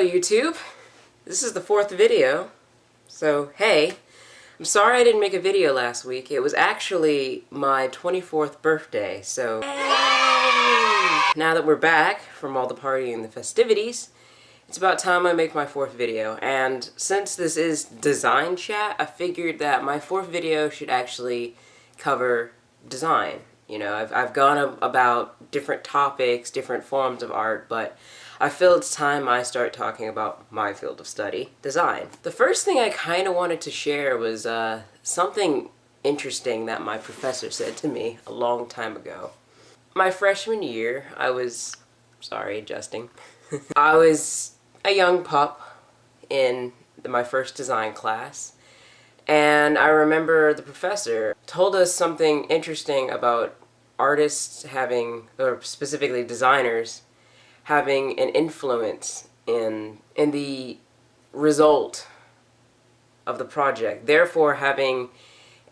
Hello YouTube, this is the 4th video, so hey, I'm sorry I didn't make a video last week. It was actually my 24th birthday, so now that we're back from all the partying and the festivities, it's about time I make my 4th video. And since this is design chat, I figured that my 4th video should actually cover design. You know, I've gone about different topics, different forms of art, but I feel it's time I start talking about my field of study, design. The first thing I kind of wanted to share was something interesting that my professor said to me a long time ago. My freshman year, I was a young pup in my first design class, and I remember the professor told us something interesting about artists having, or specifically designers, having an influence in the result of the project, therefore having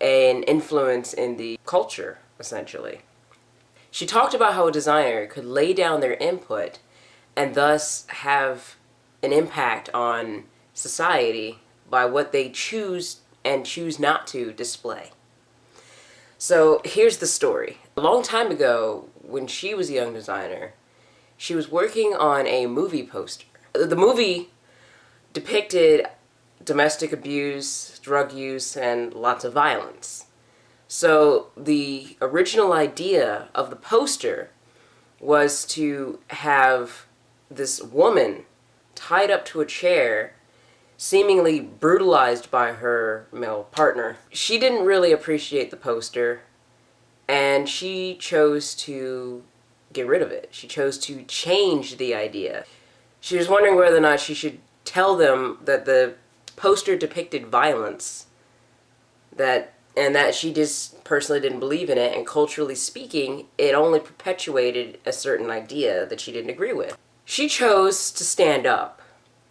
an influence in the culture, essentially. She talked about how a designer could lay down their input and thus have an impact on society by what they choose and choose not to display. So here's the story. A long time ago, when she was a young designer, she was working on a movie poster. The movie depicted domestic abuse, drug use, and lots of violence. So the original idea of the poster was to have this woman tied up to a chair, seemingly brutalized by her male partner. She didn't really appreciate the poster, and she chose to get rid of it. She chose to change the idea. She was wondering whether or not she should tell them that the poster depicted violence, and that she just personally didn't believe in it, and culturally speaking, it only perpetuated a certain idea that she didn't agree with. She chose to stand up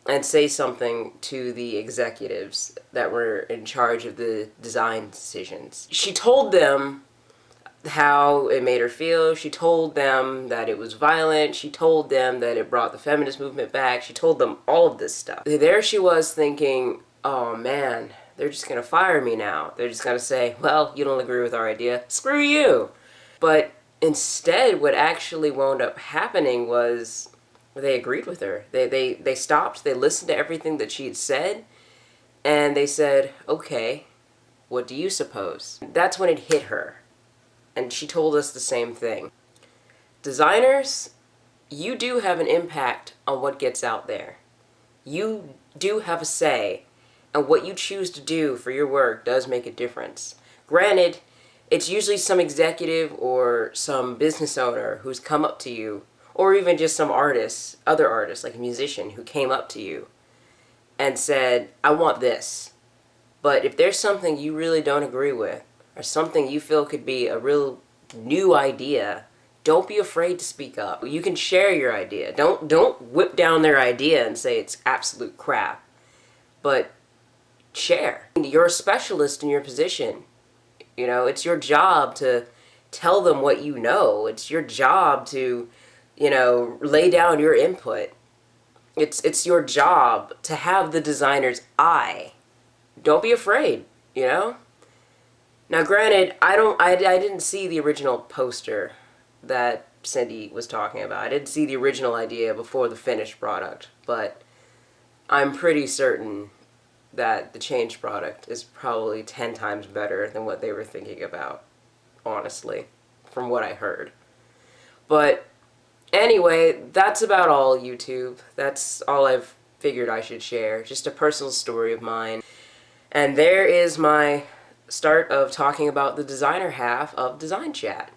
and say something to the executives that were in charge of the design decisions. She told them how it made her feel. She told them that it was violent. She told them that it brought the feminist movement back. She told them all of this stuff. There she was thinking, oh man, they're just gonna fire me now. They're just gonna say, well, you don't agree with our idea, screw you. But instead, what actually wound up happening was they agreed with her. They stopped, they listened to everything that she had said, and they said, okay, what do you suppose? That's when it hit her. And she told us the same thing. Designers, you do have an impact on what gets out there. You do have a say, and what you choose to do for your work does make a difference. Granted, it's usually some executive or some business owner who's come up to you, or even just some artist, other artist, like a musician, who came up to you and said, I want this. But if there's something you really don't agree with, or something you feel could be a real new idea, don't be afraid to speak up. You can share your idea. Don't whip down their idea and say it's absolute crap. But share. You're a specialist in your position. You know, it's your job to tell them what you know. It's your job to, you know, lay down your input. It's your job to have the designer's eye. Don't be afraid, you know? Now granted, I didn't see the original poster that Cindy was talking about. I didn't see the original idea before the finished product, but I'm pretty certain that the changed product is probably 10 times better than what they were thinking about, honestly, from what I heard. But anyway, that's about all, YouTube. That's all I've figured I should share. Just a personal story of mine. And there is my start of talking about the designer half of Design Chat.